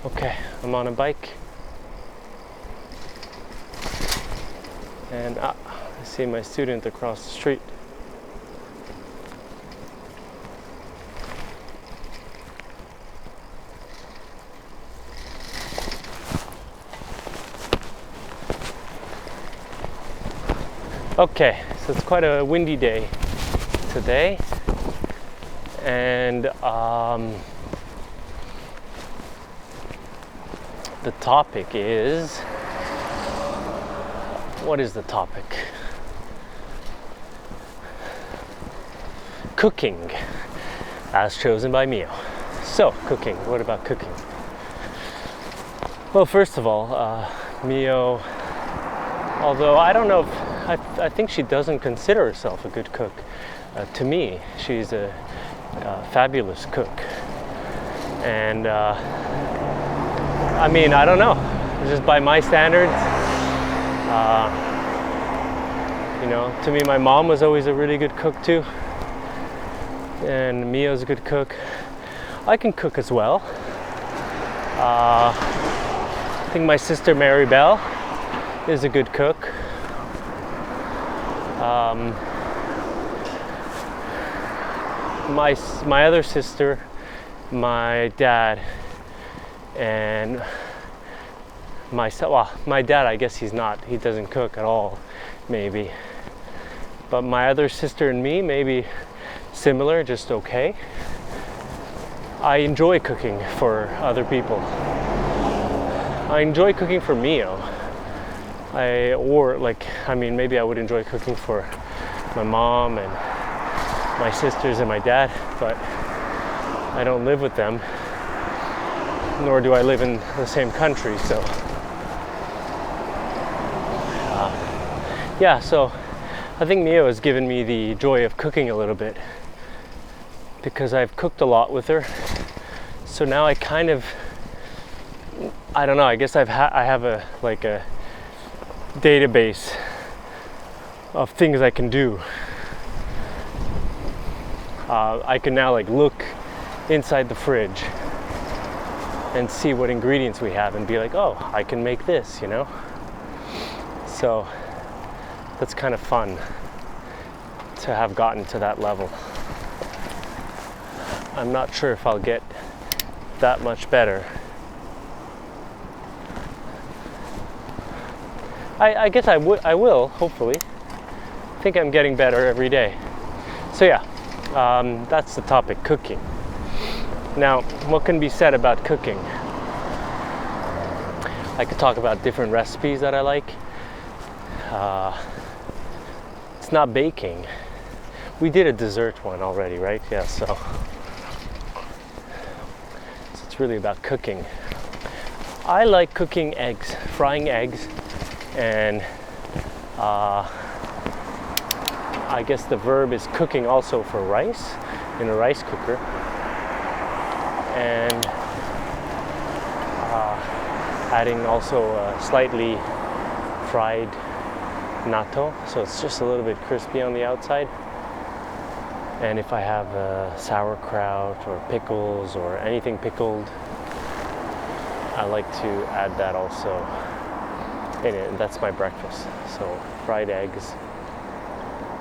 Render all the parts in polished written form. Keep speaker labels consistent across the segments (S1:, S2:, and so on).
S1: Okay, I'm on a bike. And I see my student across the street. Okay, so it's quite a windy day today, and the topic is, what is the topic? Cooking, as chosen by Mio. So, cooking, what about cooking? Well, first of all, Mio, although I don't know if, I think she doesn't consider herself a good cook. To me, she's a fabulous cook. And I mean, I don't know, just by my standards, you know, to me, my mom was always a really good cook too. And Mio's a good cook. I can cook as well. I think my sister Mary Bell is a good cook. My other sister, my dad, and myself. Well, my dad, I guess he doesn't cook at all, maybe. But my other sister and me, maybe similar, just okay. I enjoy cooking for other people. I enjoy cooking for Mio. Maybe I would enjoy cooking for my mom and my sisters and my dad, but I don't live with them, nor do I live in the same country, so yeah, so I think Mio has given me the joy of cooking a little bit because I've cooked a lot with her. So now I kind of, I don't know, I guess I have a database of things I can do. I can now look inside the fridge and see what ingredients we have and be like, oh, I can make this, you know? So that's kind of fun to have gotten to that level. I'm not sure if I'll get that much better. I guess I will, hopefully. I think I'm getting better every day. So yeah, that's the topic, cooking. Now, what can be said about cooking? I could talk about different recipes that I like. It's not baking. We did a dessert one already, right? Yeah, so it's really about cooking. I like cooking eggs, frying eggs, and I guess the verb is cooking also for rice in a rice cooker, and adding also slightly fried natto, so it's just a little bit crispy on the outside. And if I have sauerkraut or pickles or anything pickled, I like to add that also in it, and that's my breakfast. So fried eggs,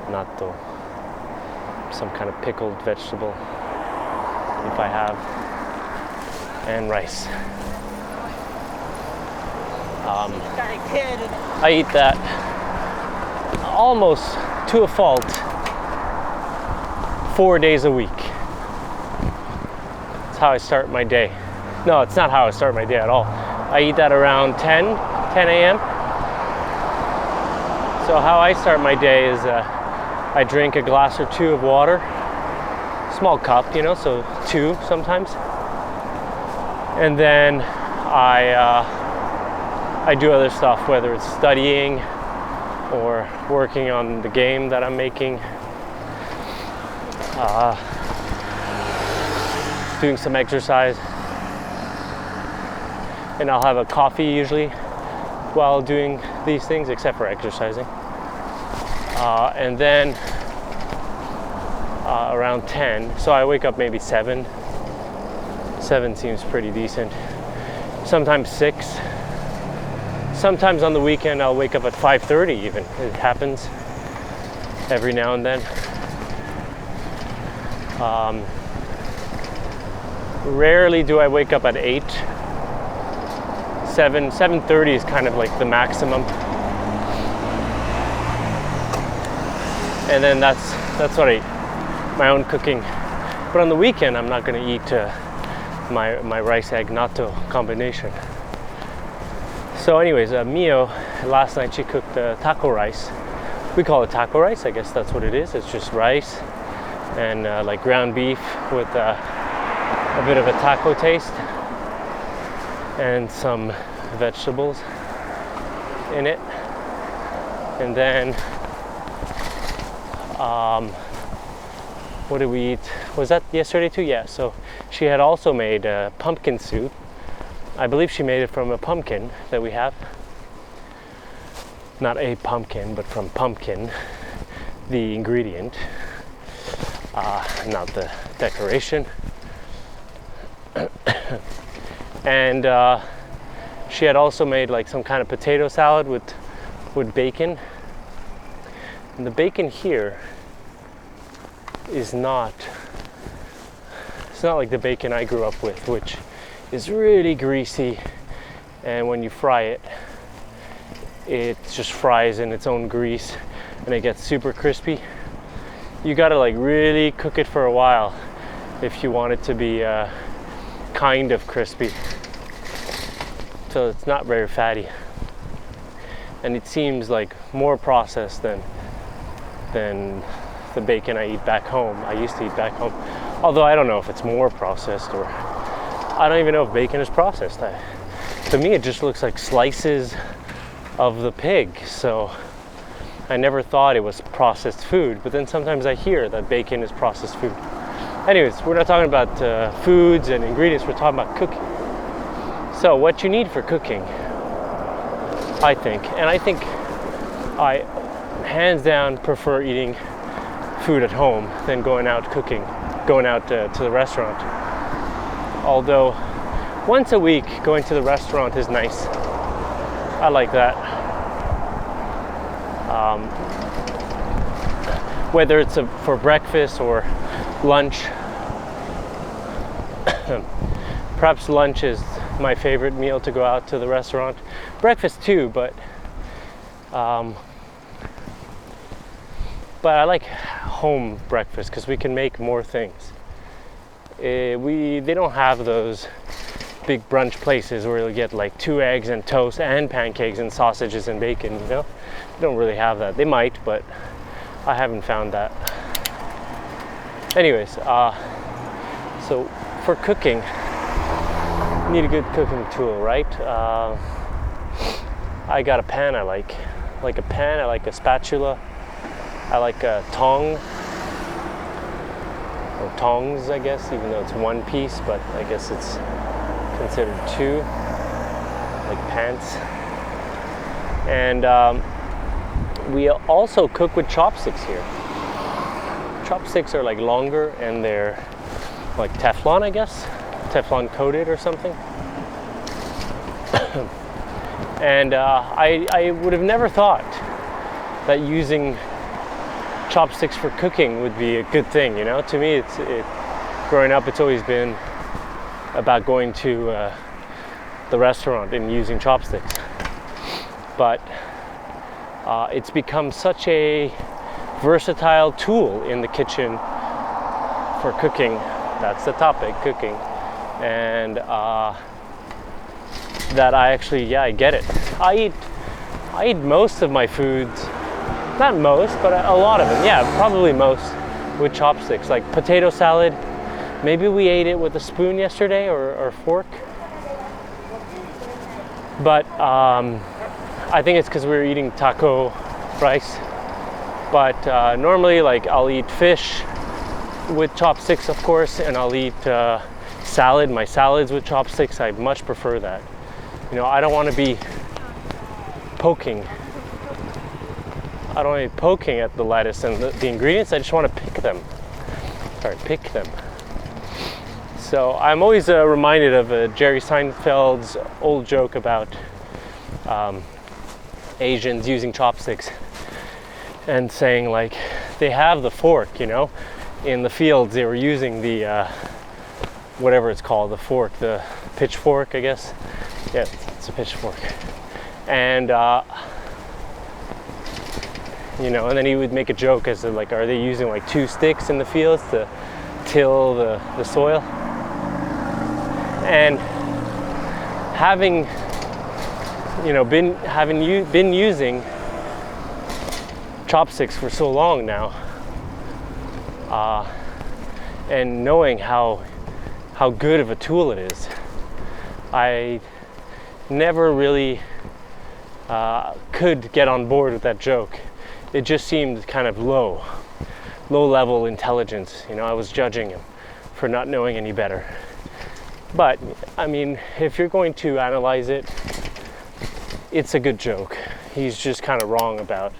S1: natto, some kind of pickled vegetable if I have, and rice. I eat that almost to a fault 4 days a week. That's how I start my day. No, it's not how I start my day at all. I eat that around 10 a.m. So how I start my day is I drink a glass or two of water, small cup, you know, so 2 sometimes. And then I do other stuff, whether it's studying or working on the game that I'm making, doing some exercise, and I'll have a coffee usually while doing these things, except for exercising. And then around 10, so I wake up maybe 7 seems pretty decent. sometimes 6. Sometimes on the weekend I'll wake up at 5:30 even. It happens every now and then. Rarely do I wake up at 8. 7:30 is kind of like the maximum. And then that's what I eat, my own cooking. But on the weekend I'm not going to eat my rice egg natto combination. So anyways, Mio, last night she cooked taco rice. We call it taco rice, I guess that's what it is. It's just rice and like ground beef with a bit of a taco taste and some vegetables in it. And then what did we eat? Was that yesterday too? Yeah, so she had also made pumpkin soup. I believe she made it from a pumpkin that we have. Not a pumpkin, but from pumpkin, the ingredient, not the decoration. And she had also made like some kind of potato salad with bacon. And the bacon here is not, it's not like the bacon I grew up with, which is really greasy, and when you fry it, it just fries in its own grease and it gets super crispy. You gotta like really cook it for a while if you want it to be kind of crispy. So it's not very fatty, and it seems like more processed than the bacon I eat back home. I used to eat back home, although I don't know if it's more processed, or I don't even know if bacon is processed. To me it just looks like slices of the pig, so I never thought it was processed food. But then sometimes I hear that bacon is processed food. Anyways, we're not talking about foods and ingredients, we're talking about cooking. So what you need for cooking, I think I hands down prefer eating food at home than going out to the restaurant. Although once a week going to the restaurant is nice. I like that. Whether it's for breakfast or lunch. Perhaps lunch is my favorite meal to go out to the restaurant. Breakfast too, but I like home breakfast because we can make more things. They don't have those big brunch places where you'll get like 2 eggs and toast and pancakes and sausages and bacon, you know? They don't really have that. They might, but I haven't found that. Anyways, so for cooking, you need a good cooking tool, right? I got a pan I like a pan, I like a spatula, I like a tong, or tongs, I guess, even though it's one piece, but I guess it's considered 2, like pants. And we also cook with chopsticks here. Chopsticks are like longer and they're like Teflon, I guess, Teflon coated or something. And I would have never thought that using chopsticks for cooking would be a good thing, you know? To me, growing up, it's always been about going to the restaurant and using chopsticks. But it's become such a versatile tool in the kitchen for cooking. That's the topic, cooking. And that I actually, I get it. I eat most of my foods, not most, but a lot of them, probably most, with chopsticks. Like potato salad, maybe we ate it with a spoon yesterday or fork. But I think it's because we were eating taco rice. But normally, like, I'll eat fish with chopsticks, of course, and I'll eat salad, my salads with chopsticks. I much prefer that. You know, I don't want to be poking. I don't want to be poking at the lettuce and the ingredients. I just want to pick them. So I'm always reminded of Jerry Seinfeld's old joke about Asians using chopsticks and saying like they have the fork, you know, in the fields they were using the whatever it's called, the fork, the pitchfork, I guess. Yeah, it's a pitchfork. And you know, and then he would make a joke as to like, are they using like 2 sticks in the fields to till the soil? And having, you know, been using chopsticks for so long now, and knowing how good of a tool it is, I never really could get on board with that joke. It just seemed kind of low level intelligence. You know, I was judging him for not knowing any better. But I mean, if you're going to analyze it, it's a good joke. He's just kind of wrong about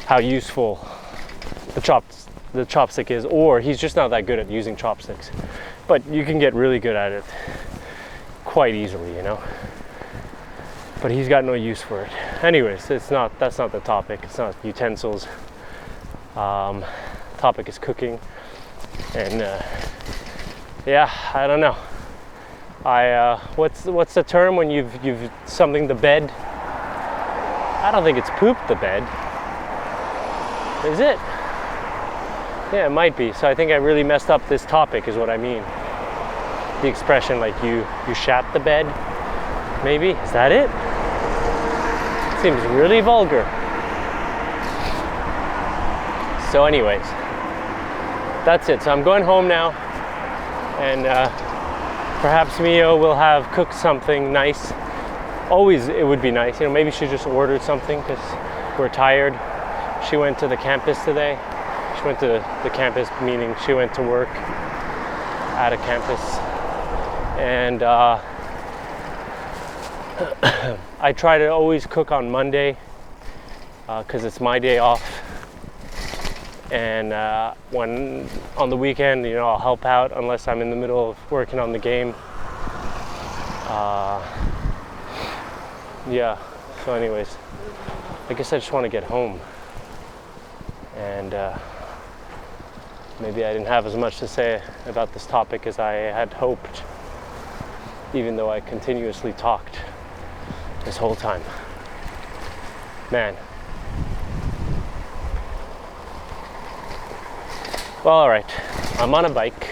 S1: how useful the chopstick is, or he's just not that good at using chopsticks. But you can get really good at it quite easily, you know. But he's got no use for it. Anyways, that's not the topic. It's not utensils. Topic is cooking, and yeah, I don't know. What's the term when you've something to bed? I don't think it's pooped the bed. Is it? Yeah, it might be. So I think I really messed up this topic, is what I mean. The expression like you shat the bed. Maybe, is that it? Seems really vulgar. So anyways, that's it. So I'm going home now, and perhaps Mio will have cooked something nice. Always it would be nice, you know, maybe she just ordered something because we're tired. She went to the campus today. She went to the campus, meaning she went to work at a campus. And I try to always cook on Monday because it's my day off. And when on the weekend, you know, I'll help out unless I'm in the middle of working on the game. Yeah, so anyways, I guess I just want to get home. And maybe I didn't have as much to say about this topic as I had hoped, even though I continuously talked this whole time. Man. Well, all right, I'm on a bike.